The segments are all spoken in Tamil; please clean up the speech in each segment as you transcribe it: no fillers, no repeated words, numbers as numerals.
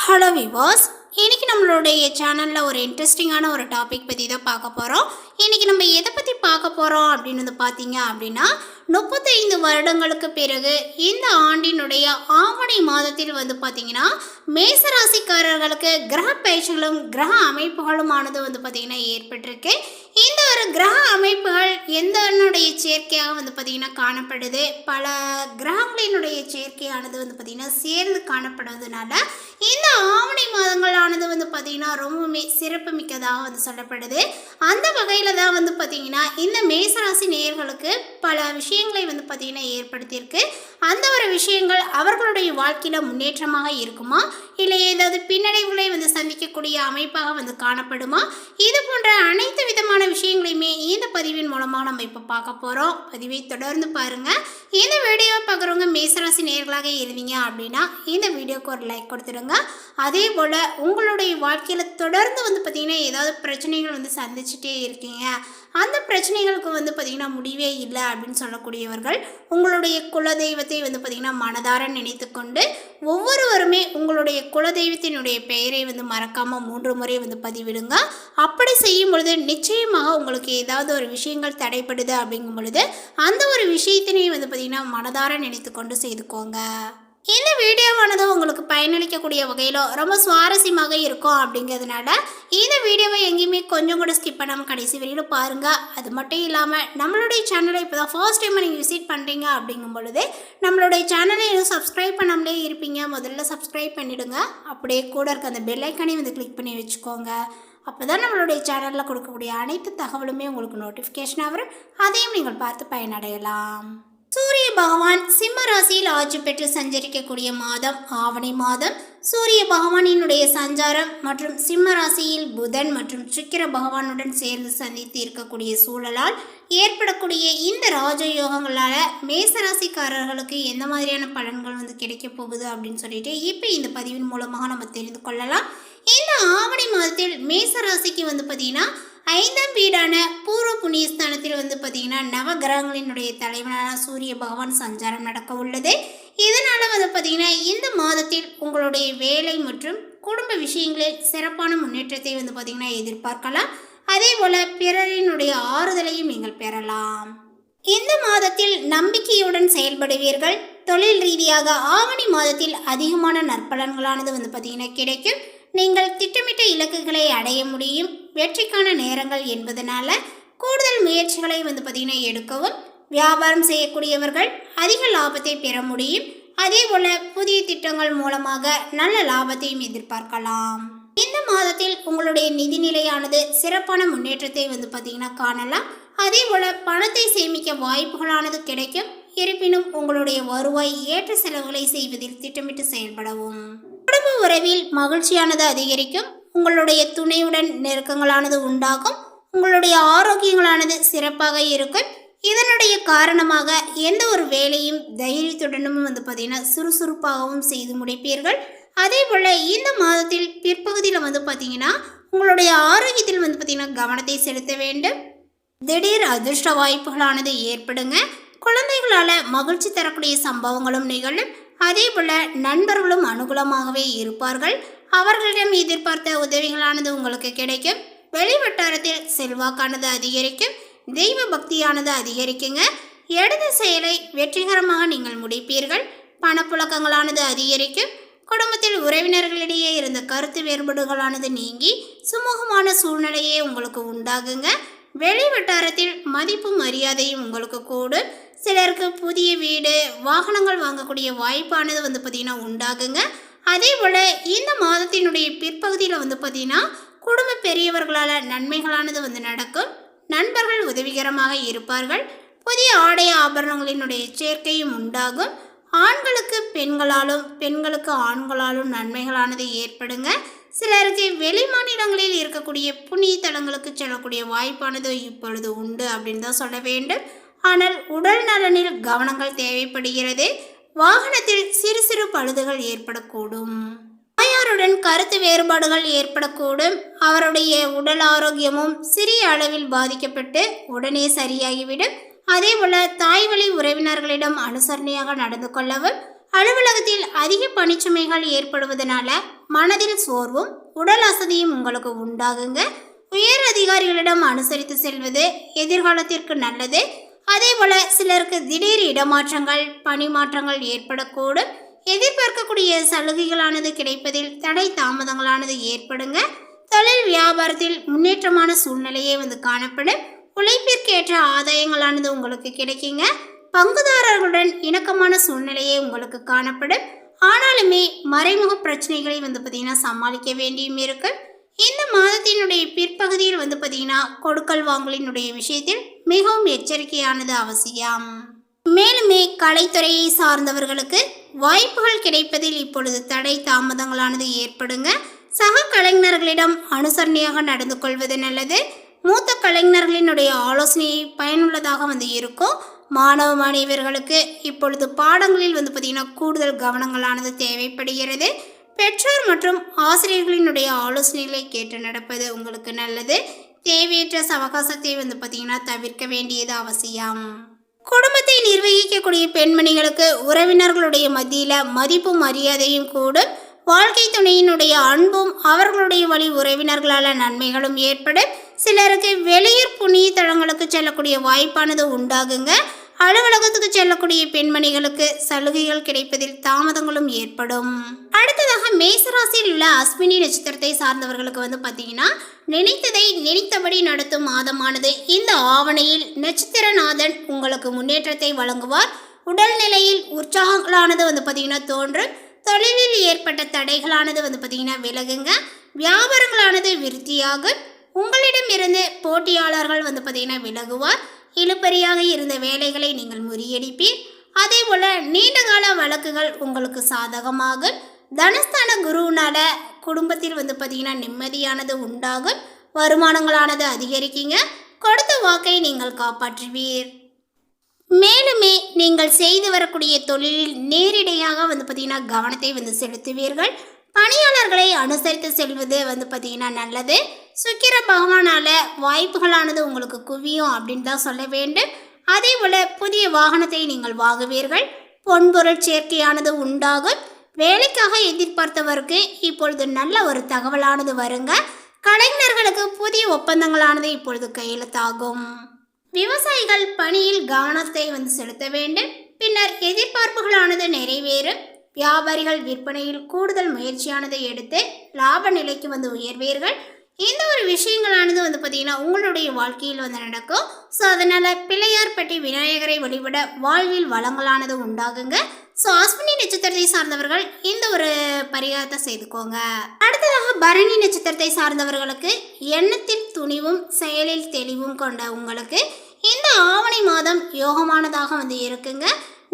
ஹலோ விவாஸ், இன்றைக்கி நம்மளுடைய சேனலில் ஒரு இன்ட்ரெஸ்டிங்கான ஒரு டாபிக் பற்றி தான் பார்க்க போகிறோம். இன்றைக்கி நம்ம எதை பற்றி பார்க்க போகிறோம் அப்படின்னு பார்த்தீங்க அப்படின்னா, 35 வருடங்களுக்கு பிறகு இந்த ஆண்டினுடைய ஆவணி மாதத்தில் பார்த்திங்கன்னா மேசராசிக்காரர்களுக்கு கிரக பயிற்சிகளும் கிரக அமைப்புகளுமானது பார்த்திங்கன்னா ஏற்பட்டிருக்கு. இந்த ஒரு கிரக அமைப்புகள் எந்தனுடைய சேர்க்கையாக பார்த்திங்கன்னா காணப்படுது. பல கிரகங்களினுடைய சேர்க்கையானது பார்த்திங்கன்னா சேர்ந்து காணப்படுவதனால இந்த ஆவணி மாதங்களானது பார்த்திங்கன்னா ரொம்பவுமே சிறப்பு மிக்கதாக சொல்லப்படுது. அந்த வகையில் தான் பார்த்திங்கன்னா இந்த மேசராசி நேயர்களுக்கு பல விஷயங்களை பார்த்திங்கன்னா ஏற்படுத்தியிருக்கு. அந்த ஒரு விஷயங்கள் அவர்களுடைய வாழ்க்கையில் முன்னேற்றமாக இருக்குமா, இல்லை ஏதாவது பின்னடைவுகளை சந்திக்கக்கூடிய அமைப்பாக காணப்படுமா, இது போன்ற அனைத்து விதமான விஷயங்களையுமே இந்த பதிவின் மூலமாக நம்ம இப்போ பார்க்க போகிறோம். பதிவை தொடர்ந்து பாருங்கள். இந்த வீடியோவை பார்க்குறவங்க மேசராசி நேயர்களாக இருந்தீங்க அப்படின்னா இந்த வீடியோக்கு ஒரு லைக் கொடுத்துடுங்க. அதே போல் உங்களுடைய வாழ்க்கையில் தொடர்ந்து பார்த்திங்கன்னா ஏதாவது பிரச்சனைகள் சந்திச்சுட்டே இருக்கீங்க, அந்த பிரச்சனைகளுக்கு பார்த்திங்கன்னா முடிவே இல்லை அப்படின்னு சொல்லக்கூடியவர்கள் உங்களுடைய குலதெய்வத்தை பார்த்திங்கன்னா மனதார நினைத்து கொண்டு ஒவ்வொருவருமே உங்களுடைய குலதெய்வத்தினுடைய பெயரை மறக்காமல் 3 முறை பதிவிடுங்க. அப்படி செய்யும் பொழுது நிச்சயமாக உங்களுக்கு ஏதாவது ஒரு விஷயங்கள் தடைப்படுது அப்படிங்கும் பொழுது அந்த ஒரு விஷயத்தினை பார்த்திங்கன்னா மனதார நினைத்து கொண்டு செய்துக்கோங்க. இந்த வீடியோவானது உங்களுக்கு பயனளிக்கக்கூடிய வகையில் ரொம்ப சுவாரஸ்யமாக இருக்கும். அப்படிங்கிறதுனால இந்த வீடியோவை எங்கேயுமே கொஞ்சம் கூட ஸ்கிப் பண்ணாமல் கடைசி வரையிலும் பாருங்கள். அது மட்டும் இல்லாமல் நம்மளுடைய சேனலை இப்போ தான் ஃபர்ஸ்ட் டைம் நீங்கள் விசிட் பண்ணுறீங்க அப்படிங்கும் பொழுது நம்மளுடைய சேனலை இன்னும் சப்ஸ்கிரைப் பண்ணாமலே இருப்பீங்க. முதல்ல சப்ஸ்கிரைப் பண்ணிவிடுங்க. அப்படியே கூட இருக்க அந்த பெல் ஐக்கானையும் கிளிக் பண்ணி வச்சுக்கோங்க. அப்போ தான் நம்மளுடைய சேனலில் கொடுக்கக்கூடிய அனைத்து தகவலுமே உங்களுக்கு நோட்டிஃபிகேஷனாக வரும். அதையும் நீங்கள் பார்த்து பயனடையலாம். சூரிய பகவான் சிம்ம ராசியில் ஆட்சி பெற்று சஞ்சரிக்கக்கூடிய மாதம் ஆவணி மாதம். சூரிய பகவானினுடைய சஞ்சாரம் மற்றும் சிம்ம ராசியில் புதன் மற்றும் சுக்கிர பகவானுடன் சேர்ந்து சந்தித்து இருக்கக்கூடிய சூழலால் ஏற்படக்கூடிய இந்த ராஜயோகங்களால் மேசராசிக்காரர்களுக்கு எந்த மாதிரியான பலன்கள் கிடைக்க போகுது அப்படின்னு சொல்லிட்டு இப்போ இந்த பதிவின் மூலமாக நம்ம தெரிந்து கொள்ளலாம். இந்த ஆவணி மாதத்தில் மேசராசிக்கு பார்த்திங்கன்னா 5ஆம் வீடான பூர்வ புண்ணியஸ்தானத்தில் பார்த்திங்கன்னா நவகிரகங்களினுடைய தலைவனான சூரிய பகவான் சஞ்சாரம் நடக்க உள்ளது. இதனால் பார்த்திங்கன்னா இந்த மாதத்தில் உங்களுடைய வேலை மற்றும் குடும்ப விஷயங்களில் சிறப்பான முன்னேற்றத்தை பார்த்திங்கன்னா எதிர்பார்க்கலாம். அதே போல் பிறரினுடைய ஆறுதலையும் நீங்கள் பெறலாம். இந்த மாதத்தில் நம்பிக்கையுடன் செயல்படுவீர்கள். தொழில் ரீதியாக ஆவணி மாதத்தில் அதிகமான நற்பலன்களானது பார்த்திங்கன்னா கிடைக்கும். நீங்கள் திட்டமிட்ட இலக்குகளை அடைய முடியும். வெற்றிக்கான நேரங்கள் என்பதனால கூடுதல் முயற்சிகளை பார்த்திங்கன்னா எடுக்கவும். வியாபாரம் செய்யக்கூடியவர்கள் அதிக லாபத்தை பெற முடியும். அதே போல் புதிய திட்டங்கள் மூலமாக நல்ல லாபத்தையும் எதிர்பார்க்கலாம். இந்த மாதத்தில் உங்களுடைய நிதிநிலையானது சிறப்பான முன்னேற்றத்தை பார்த்திங்கன்னா காணலாம். அதே போல் பணத்தை சேமிக்க வாய்ப்புகளானது கிடைக்கும். இருப்பினும் உங்களுடைய வருவாய் ஏற்ற செலவுகளை செய்வதில் திட்டமிட்டு செயல்படவும். குடும்ப உறவில் மகிழ்ச்சியானது அதிகரிக்கும். உங்களுடைய துணையுடன் நெருக்கங்களானது உண்டாகும். உங்களுடைய ஆரோக்கியங்களானது சிறப்பாக இருக்கும். இதனுடைய காரணமாக எந்த ஒரு வேலையும் தைரியத்துடனும் பார்த்திங்கன்னா சுறுசுறுப்பாகவும் செய்து முடிப்பீர்கள். அதே போல் இந்த மாதத்தில் பிற்பகுதியில் பார்த்திங்கன்னா உங்களுடைய ஆரோக்கியத்தில் பார்த்திங்கன்னா கவனத்தை செலுத்த வேண்டும். திடீர் அதிர்ஷ்ட வாய்ப்புகளானது ஏற்படுங்க. குழந்தைகளால் மகிழ்ச்சி தரக்கூடிய சம்பவங்களும் நிகழும். அதே போல் நண்பர்களும் அனுகூலமாகவே இருப்பார்கள். அவர்களிடம் எதிர்பார்த்த உதவிகளானது உங்களுக்கு கிடைக்கும். வெளிவட்டாரத்தில் செல்வாக்கானது அதிகரிக்கும். தெய்வ பக்தியானது அதிகரிக்குங்க. எடுத்த செயலை வெற்றிகரமாக நீங்கள் முடிப்பீர்கள். பணப்புழக்கங்களானது அதிகரிக்கும். குடும்பத்தில் உறவினர்களிடையே இருந்த கருத்து வேறுபாடுகளானது நீங்கி சுமூகமான சூழ்நிலையே உங்களுக்கு உண்டாகுங்க. வெளி வட்டாரத்தில் மதிப்பும் மரியாதையும் உங்களுக்கு கூடும். சிலருக்கு புதிய வீடு வாகனங்கள் வாங்கக்கூடிய வாய்ப்பானது பார்த்திங்கன்னா உண்டாகுங்க. அதே போல் இந்த மாதத்தினுடைய பிற்பகுதியில் பார்த்திங்கன்னா குடும்ப பெரியவர்களால் நன்மைகளானது நடக்கும். நண்பர்கள் உதவிகரமாக இருப்பார்கள். புதிய ஆடை ஆபரணங்களினுடைய சேர்க்கையும் உண்டாகும். ஆண்களுக்கு பெண்களாலும் பெண்களுக்கு ஆண்களாலும் நன்மைகளானது ஏற்படுங்க. சிலருக்கு வெளி மாநிலங்களில் இருக்கக்கூடிய புண்ணிய தலங்களுக்கு செல்லக்கூடிய வாய்ப்பானது இப்பொழுது உண்டு அப்படின்னு தான் சொல்ல வேண்டும். ஆனால் உடல் நலனில் கவனங்கள் தேவைப்படுகிறது. வாகனத்தில் சிறு சிறு பழுதுகள் ஏற்படக்கூடும். தாயாருடன் கருத்து வேறுபாடுகள் ஏற்படக்கூடும். அவருடைய உடல் ஆரோக்கியமும் சிறிய அளவில் பாதிக்கப்பட்டு உடனே சரியாகிவிடும். அதே போல் தாய் வழி உறவினர்களிடம் அனுசரணையாக நடந்து கொள்ளவும். அலுவலகத்தில் அதிக பணிச்சுமைகள் ஏற்படுவதனால மனதில் சோர்வும் உடல் அசதியும் உங்களுக்கு உண்டாகுங்க. உயர் அதிகாரிகளிடம் அனுசரித்து செல்வது எதிர்காலத்திற்கு நல்லது. அதே போல சிலருக்கு திடீர் இடமாற்றங்கள் பணி மாற்றங்கள் ஏற்படக்கூடும். எதிர்பார்க்கக்கூடிய சலுகைகளானது கிடைப்பதில் தடை தாமதங்களானது ஏற்படுங்க. தொழில் வியாபாரத்தில் முன்னேற்றமான சூழ்நிலையே காணப்படும். உழைப்பிற்கேற்ற ஆதாயங்களானது உங்களுக்கு கிடைக்குங்க. பங்குதாரர்களுடன் இணக்கமான சூழ்நிலையே உங்களுக்கு காணப்படும். ஆனாலுமே மறைமுக பிரச்சனைகளை பார்த்தீங்கன்னா சமாளிக்க வேண்டியும் இருக்கு. இந்த மாதத்தினுடைய பிற்பகுதியில் பார்த்தீங்கன்னா கொடுக்கல் வாங்கலினுடைய விஷயத்தில் மிகவும் எச்சரிக்கையானது அவசியம். மேலுமே கலைத்துறையை சார்ந்தவர்களுக்கு வாய்ப்புகள் கிடைப்பதில் இப்பொழுது தடை தாமதங்களானது ஏற்படுங்க. சக கலைஞர்களிடம் அனுசரணையாக நடந்து கொள்வது நல்லது. மூத்த கலைஞர்களினுடைய ஆலோசனையை பயனுள்ளதாக இருக்கும். மாணவ மாணவியர்களுக்கு இப்பொழுது பாடங்களில் பார்த்தீங்கன்னா கூடுதல் கவனங்களானது தேவைப்படுகிறது. பெற்றோர் மற்றும் ஆசிரியர்களினுடைய ஆலோசனைகளை கேட்டு நடப்பது உங்களுக்கு நல்லது. தேவையற்ற அவகாசத்தை பார்த்தீங்கன்னா தவிர்க்க வேண்டியது அவசியம். குடும்பத்தை நிர்வகிக்கக்கூடிய பெண்மணிகளுக்கு உறவினர்களுடைய மத்தியில் மதிப்பும் மரியாதையும் கூடும். வாழ்க்கை துணையினுடைய அன்பும் அவர்களுடைய வழி உறவினர்களால் நன்மைகளும் ஏற்படும். சிலருக்கு வெளியூர் புண்ணிய தலங்களுக்கு செல்லக்கூடிய வாய்ப்பானது உண்டாகுங்க. அலுவலகத்துக்கு செல்லக்கூடிய பெண்மணிகளுக்கு சலுகைகள் கிடைப்பதில் தாமதங்களும் ஏற்படும். அடுத்ததாக மேசராசியில் உள்ள அஸ்வினி நட்சத்திரத்தை சார்ந்தவர்களுக்கு பார்த்தீங்கன்னா நினைத்ததை நினைத்தபடி நடத்தும் மாதமானது இந்த ஆவணையில் நட்சத்திரநாதன் உங்களுக்கு முன்னேற்றத்தை வழங்குவார். உடல்நிலையில் உற்சாகங்களானது பார்த்தீங்கன்னா தோன்றும். தொழிலில் ஏற்பட்ட தடைகளானது பார்த்தீங்கன்னா விலகுங்க. வியாபாரங்களானது விருத்தியாகும். உங்களிடம் இருந்து போட்டியாளர்கள் பார்த்தீங்கன்னா விலகுவார். இழுபறியாக இருந்த வேலைகளை நீங்கள் முறியடிப்பீர். அதே போல நீண்டகால வழக்குகள் உங்களுக்கு சாதகமாகும். தனஸ்தான குருவினால குடும்பத்தில் பார்த்தீங்கன்னா நிம்மதியானது உண்டாகும். வருமானங்களானது அதிகரிக்குங்க. கொடுத்த வாக்கை நீங்கள் காப்பாற்றுவீர். மேலுமே நீங்கள் செய்து வரக்கூடிய தொழிலில் நேரிடையாக பார்த்தீங்கன்னா கவனத்தை செலுத்துவீர்கள். பணியாளர்களை அனுசரித்து செல்வது பார்த்தீங்கன்னா நல்லது. சுக்கிர பகவானால வாய்ப்புகளானது உங்களுக்கு குவியும் அப்படின்னு தான் சொல்ல வேண்டும். அதே போல புதிய வாகனத்தை நீங்கள் வாங்குவீர்கள். பொன்பொருள் சேர்க்கையானது உண்டாகும். வேலைக்காக எதிர்பார்த்தவருக்கு இப்பொழுது நல்ல ஒரு தகவலானது வருங்க. கலைஞர்களுக்கு புதிய ஒப்பந்தங்களானது இப்பொழுது கையெழுத்தாகும். விவசாயிகள் பணியில் கவனத்தை செலுத்த வேண்டும். பின்னர் எதிர்பார்ப்புகளானது நிறைவேறும். வியாபாரிகள் விற்பனையில் கூடுதல் முயற்சியானதை எடுத்து லாப நிலைக்கு உயர்வீர்கள். இந்த ஒரு விஷயங்களானது பார்த்தீங்கன்னா உங்களுடைய வாழ்க்கையில் நடக்கும். ஸோ அதனால் பிள்ளையார்பட்டி விநாயகரை வழிபட வாழ்வில் வளங்களானது உண்டாகுங்க. ஸோ அஸ்வினி நட்சத்திரத்தை சார்ந்தவர்கள் இந்த ஒரு பரிகாரத்தை செய்துக்கோங்க. அடுத்ததாக பரணி நட்சத்திரத்தை சார்ந்தவர்களுக்கு எண்ணத்தில் துணிவும் செயலில் தெளிவும் கொண்ட உங்களுக்கு இந்த ஆவணி மாதம் யோகமானதாக இருக்குங்க.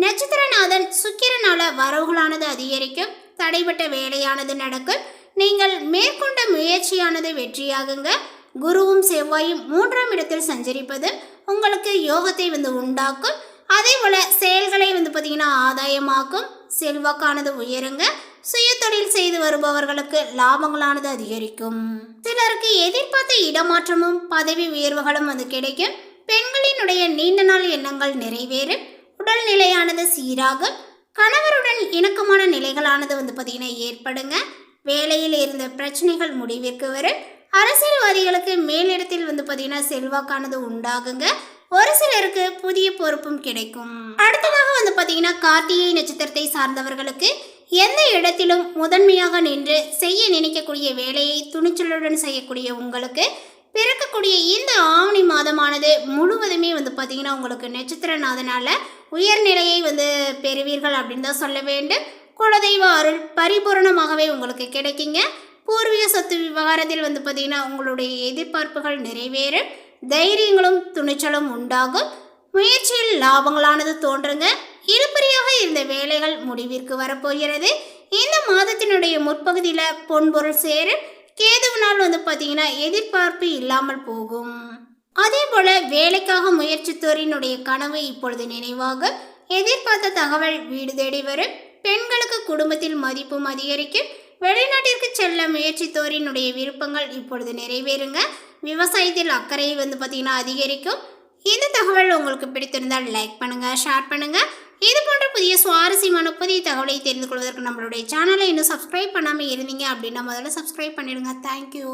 நட்சத்திரநாதன் சுக்கிரனால வரவுகளானது அதிகரிக்கும். தடைப்பட்ட வேலையானது நடக்கும். நீங்கள் மேற்கொண்ட முயற்சியானது வெற்றியாகுங்க. குருவும் செவ்வாயும் 3ஆம் இடத்தில் சஞ்சரிப்பது உங்களுக்கு யோகத்தை உண்டாக்கும். அதே போல செயல்களை பார்த்தீங்கன்னா ஆதாயமாக்கும். செல்வாக்கானது உயருங்க. சுய தொழில் செய்து வருபவர்களுக்கு லாபங்களானது அதிகரிக்கும். சிலருக்கு எதிர்பார்த்த இடமாற்றமும் பதவி உயர்வுகளும் கிடைக்கும். பெண்களினுடைய நீண்ட நாள் எண்ணங்கள் நிறைவேறும். உடல்நிலையானது சீராகும். கணவருடன் இணக்கமான நிலைகளானது பார்த்தீங்கன்னா ஏற்படுங்க. வேலையில் இருந்த பிரச்சனைகள் முடிவிற்கு வரும். அரசியல்வாதிகளுக்கு மேலிடத்தில் பார்த்தீங்கன்னா செல்வாக்கானது உண்டாகுங்க. ஒரு சிலருக்கு புதிய பொறுப்பும் கிடைக்கும். அடுத்ததாக பார்த்தீங்கன்னா கார்த்திகை நட்சத்திரத்தை சார்ந்தவர்களுக்கு எந்த இடத்திலும் முதன்மையாக நின்று செய்ய நினைக்கக்கூடிய வேலையை துணிச்சலுடன் செய்யக்கூடிய உங்களுக்கு பிறக்கக்கூடிய இந்த ஆவணி மாதமானது முழுவதுமே பார்த்தீங்கன்னா உங்களுக்கு நட்சத்திரநாதனால உயர்நிலையை பெறுவீர்கள் அப்படின்னு தான் சொல்ல வேண்டும். குலதெய்வ அருள் பரிபூரணமாகவே உங்களுக்கு கிடைக்குங்க. பூர்வீக சொத்து விவகாரத்தில் பார்த்தீங்கன்னா உங்களுடைய எதிர்பார்ப்புகள் நிறைவேறும். தைரியங்களும் துணிச்சலும் உண்டாகும். முயற்சியில் லாபங்களானது தோன்றுங்க. இழுபறியாக இருந்த வேலைகள் முடிவிற்கு வரப்போகிறது. இந்த மாதத்தினுடைய முற்பகுதியில் பொன்பொருள் சேரும். கேதுவினால் பார்த்தீங்கன்னா எதிர்பார்ப்பு இல்லாமல் போகும். அதே போல வேலைக்காக முயற்சித்தோரினுடைய கனவு இப்பொழுது நினைவாக எதிர்பார்த்த தகவல் வீடு தேடி வரும். பெண்களுக்கு குடும்பத்தில் மதிப்பும் அதிகரிக்கும். வெளிநாட்டிற்கு செல்ல முயற்சித்தோரினுடைய விருப்பங்கள் இப்பொழுது நிறைவேறுங்க. விவசாயத்தில் அக்கறை பார்த்தீங்கன்னா அதிகரிக்கும். இந்த தகவல் உங்களுக்கு பிடித்திருந்தால் லைக் பண்ணுங்கள், ஷேர் பண்ணுங்கள். இது போன்ற புதிய சுவாரஸ்யமான புதிய தகவலை தெரிந்து கொள்வதற்கு நம்மளுடைய சேனலை இன்னும் சப்ஸ்கிரைப் பண்ணாமல் இருந்தீங்க அப்படின்னா முதல்ல சப்ஸ்கிரைப் பண்ணிடுங்க. தேங்க்யூ.